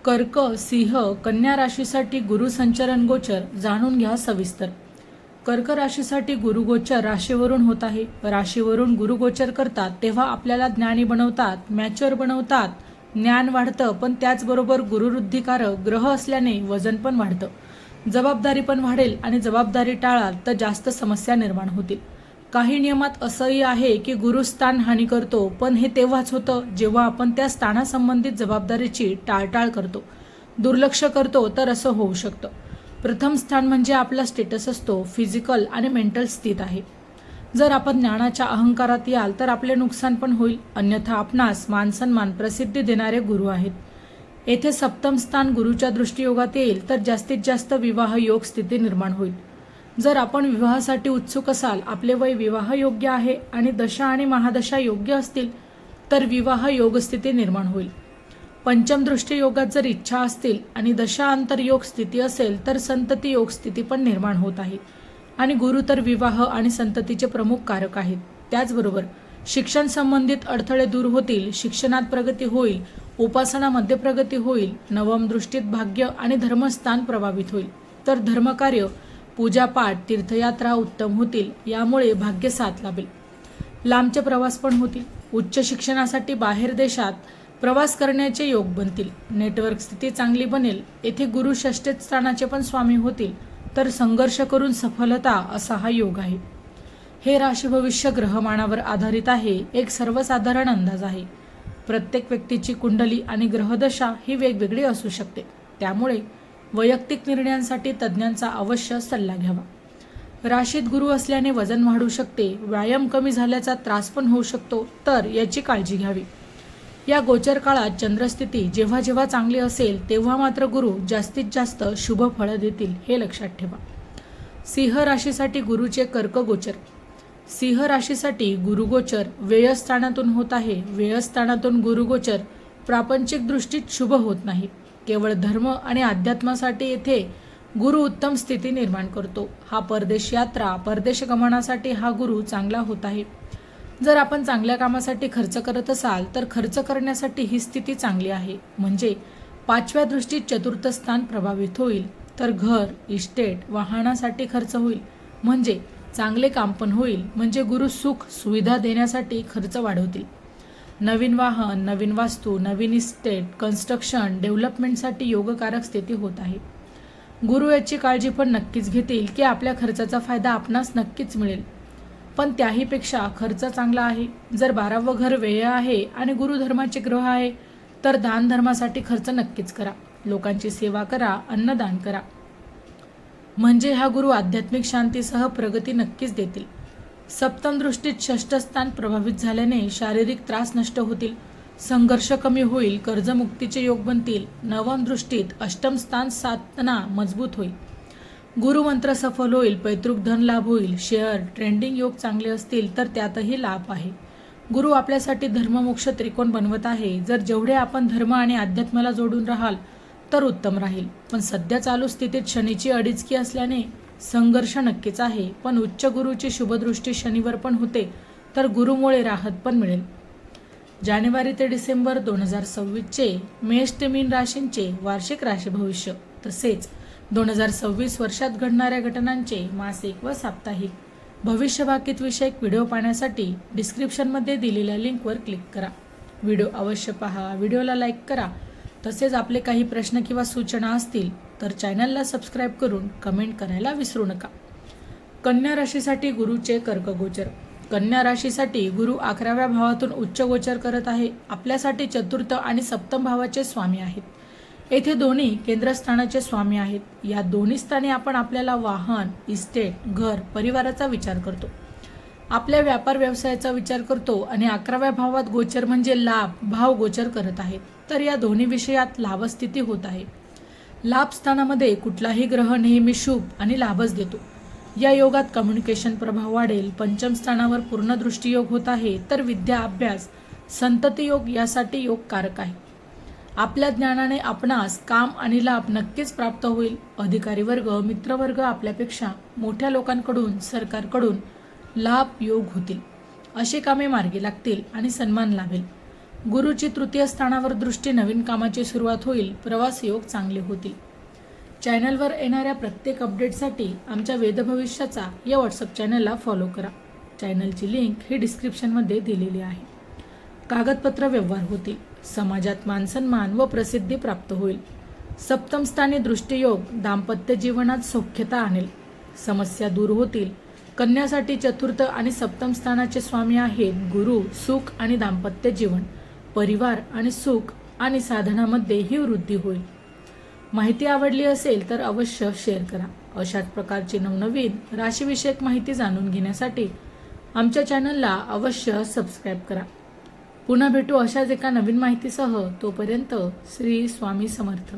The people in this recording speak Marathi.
कर्क, सिंह, कन्या राशीसाठी गुरु संचरण गोचर जाणून घ्या सविस्तर. कर्क राशीसाठी गुरुगोचर राशीवरून होत आहे. राशीवरून गुरुगोचर करतात तेव्हा आपल्याला ज्ञानी बनवतात, मॅच्युअर बनवतात, ज्ञान वाढतं, पण त्याचबरोबर गुरुवृद्धिकारक ग्रह असल्याने वजन पण वाढतं, जबाबदारी पण वाढेल आणि जबाबदारी टाळाल तर जास्त समस्या निर्माण होतील. काही नियमात असंही आहे की गुरुस्थान हानी करतो, पण हे तेव्हाच होतं जेव्हा आपण त्या स्थानासंबंधित जबाबदारीची टाळटाळ करतो, दुर्लक्ष करतो, तर असं होऊ शकतं. प्रथम स्थान म्हणजे आपला स्टेटस असतो, फिजिकल आणि मेंटल स्थित आहे. जर आपण ज्ञानाच्या अहंकारात याल तर आपले नुकसान पण होईल, अन्यथा आपणास मानसन्मान प्रसिद्धी देणारे गुरु आहेत. येथे सप्तम स्थान गुरुच्या दृष्टीयोगात येईल तर जास्तीत जास्त विवाह योग स्थिती निर्माण होईल. जर आपण विवाहासाठी उत्सुक असाल, आपले वय विवाह योग्य आहे आणि दशा आणि महादशा योग्य असतील तर विवाह योगस्थिती निर्माण होईल. पंचम दृष्टी योगात जर इच्छा असतील आणि दशा अंतर योग स्थिती असेल तर संतती योग स्थिती पण निर्माण होत आहे आणि गुरु तर विवाह आणि संततीचे प्रमुख कारक आहेत. त्याचबरोबर शिक्षण संबंधित अडथळे दूर होतील, शिक्षणात प्रगती होईल, उपासनामध्ये प्रगती होईल, नवम दृष्टीत भाग्य आणि धर्मस्थान प्रभावित होईल, तर धर्मकार्य, पूजापाठ, तीर्थयात्रा उत्तम होतील, यामुळे भाग्य साथ लाभेल. लांबचे प्रवास पण होतील, उच्च शिक्षणासाठी बाहेर देशात प्रवास करण्याचे योग बनतील, नेटवर्क स्थिती चांगली बनेल. येथे गुरु षष्ठ स्थानाचे पण स्वामी होतील, तर संघर्ष करून सफलता असा हा योग आहे. हे राशी भविष्य ग्रहमानावर आधारित आहे, एक सर्वसाधारण अंदाज आहे. प्रत्येक व्यक्तीची कुंडली आणि ग्रहदशा ही वेगवेगळी असू शकते, त्यामुळे वैयक्तिक निर्णयांसाठी तज्ज्ञांचा अवश्य सल्ला घ्यावा. राशीत गुरु असल्याने वजन वाढू शकते, व्यायाम कमी झाल्याचा त्रास पण होऊ शकतो, तर याची काळजी घ्यावी. या गोचर काळात चंद्रस्थिती जेव्हा जेव्हा चांगली असेल तेव्हा मात्र गुरु जास्तीत जास्त शुभ फळं देतील, हे लक्षात ठेवा. सिंह राशीसाठी गुरुचे कर्क गोचर. सिंह राशीसाठी गुरुगोचर व्ययस्थानातून होत आहे. व्ययस्थानातून गुरुगोचर प्रापंचिक दृष्टीत शुभ होत नाही, केवळ धर्म आणि अध्यात्मासाठी येथे गुरु उत्तम स्थिती निर्माण करतो. हा परदेश यात्रा, परदेश गमनासाठी हा गुरु चांगला होत आहे. जर आपण चांगल्या कामासाठी खर्च करत असाल तर खर्च करण्यासाठी ही स्थिती चांगली आहे, म्हणजे पाचव्या दृष्टीत चतुर्थ स्थान प्रभावित होईल, तर घर, इस्टेट, वाहनासाठी खर्च होईल, म्हणजे चांगले काम पण होईल, म्हणजे गुरु सुख सुविधा देण्यासाठी खर्च वाढवतील. नवीन वाहन, नवीन वास्तू, नवीन इस्टेट, कन्स्ट्रक्शन, डेव्हलपमेंटसाठी योगकारक स्थिती होत आहे. गुरु याची काळजी पण नक्कीच घेतील की आपल्या खर्चाचा फायदा आपणास नक्कीच मिळेल, पण त्याहीपेक्षा खर्च चांगला आहे. जर 12वं घर व्यय आहे आणि गुरुधर्माचे ग्रह आहे तर दान धर्मासाठी खर्च नक्कीच करा, लोकांची सेवा करा, अन्नदान करा, म्हणजे हा गुरु आध्यात्मिक शांतीसह प्रगती नक्कीच देतील. सप्तम दृष्टीत षष्ठ स्थान प्रभावित झाल्याने शारीरिक त्रास नष्ट होतील, संघर्ष कमी होईल, कर्जमुक्तीचे योग बनतील. नवम दृष्टीत अष्टम स्थान साधना मजबूत होईल, गुरुमंत्र सफल होईल, पैतृक धन लाभ होईल, शेअर ट्रेंडिंग योग चांगले असतील तर त्यातही लाभ आहे. गुरु आपल्यासाठी धर्ममोक्ष त्रिकोण बनवत आहे. जर जेवढे आपण धर्म आणि अध्यात्माला जोडून राहाल तर उत्तम राहील, पण सध्या चालू स्थितीत शनीची अडीचकी असल्याने संघर्ष नक्कीच आहे, पण उच्च गुरुची शुभदृष्टी शनीवर पण होते, तर गुरुमुळे राहत पण मिळेल. जानेवारी ते डिसेंबर 2026चे मेष ते मीन राशींचे वार्षिक राशी भविष्य, तसेच 2026 वर्षात घडणाऱ्या घटनांचे मासिक व साप्ताहिक भविष्यवाकित विषयक व्हिडिओ पाहण्यासाठी डिस्क्रिप्शनमध्ये दिलेल्या लिंकवर क्लिक करा. व्हिडिओ अवश्य पहा, व्हिडिओला लाईक करा. तसेच आपले काही प्रश्न किंवा सूचना असतील तर चॅनलला सबस्क्राईब करून कमेंट करायला विसरू नका. कन्या राशीसाठी गुरुचे कर्क गोचर. कन्या राशीसाठी गुरु 11व्या भावातून उच्च गोचर करत आहे. आपल्यासाठी चतुर्थ आणि सप्तम भावाचे स्वामी आहेत. येथे दोन्ही केंद्रस्थानाचे स्वामी आहेत. या दोन्ही स्थानी आपण आपल्याला वाहन, इस्टेट, घर, परिवाराचा विचार करतो, आपल्या व्यापार व्यवसायाचा विचार करतो आणि 11व्या भावात गोचर म्हणजे लाभ भाव गोचर करत आहेत, तर या दोन्ही विषयात लाभस्थिती होत आहे. लाभ स्थानामध्ये कुठलाही ग्रह नेहमी शुभ आणि लाभच देतो. या योगात कम्युनिकेशन प्रभाव वाढेल. पंचम स्थानावर पूर्ण दृष्टी योग होत आहे, तर विद्या, अभ्यास, संतती योग यासाठी योग कारक आहे. आपल्या ज्ञानाने आपणास काम आणि लाभ नक्कीच प्राप्त होईल. अधिकारी वर्ग, मित्रवर्ग आपल्यापेक्षा मोठ्या लोकांकडून, सरकारकडून लाभ योग होतील. अशी कामे मार्गी लागतील आणि सन्मान लाभेल. गुरुची तृतीय स्थानावर दृष्टी, नवीन कामाची सुरुवात होईल. प्रवास योग चांगले होतील. चॅनलवर येणाऱ्या प्रत्येक अपडेटसाठी आमच्या वेदभविष्याचा या व्हॉट्सअप चॅनलला फॉलो करा. चॅनलची लिंक ही डिस्क्रिप्शनमध्ये दिलेली आहे. कागदपत्र व्यवहार होतील. समाजात मानसन्मान व प्रसिद्धी प्राप्त होईल. सप्तम स्थानी दृष्टियोग दाम्पत्य जीवनात सौख्यता आणेल. समस्या दूर होतील. कन्यासाठी चतुर्थ आणि सप्तम स्थानाचे स्वामी आहेत गुरु. सुख आणि दाम्पत्य जीवन, परिवार आणि सुख आणि साधनामध्ये ही वृद्धी होईल. माहिती आवडली असेल तर अवश्य शेअर करा. अशाच प्रकारची नवनवीन राशीविषयक माहिती जाणून घेण्यासाठी आमच्या चॅनलला अवश्य सबस्क्राईब करा. पुन्हा भेटू अशाच एका नवीन माहितीसह. तोपर्यंत श्री स्वामी समर्थ.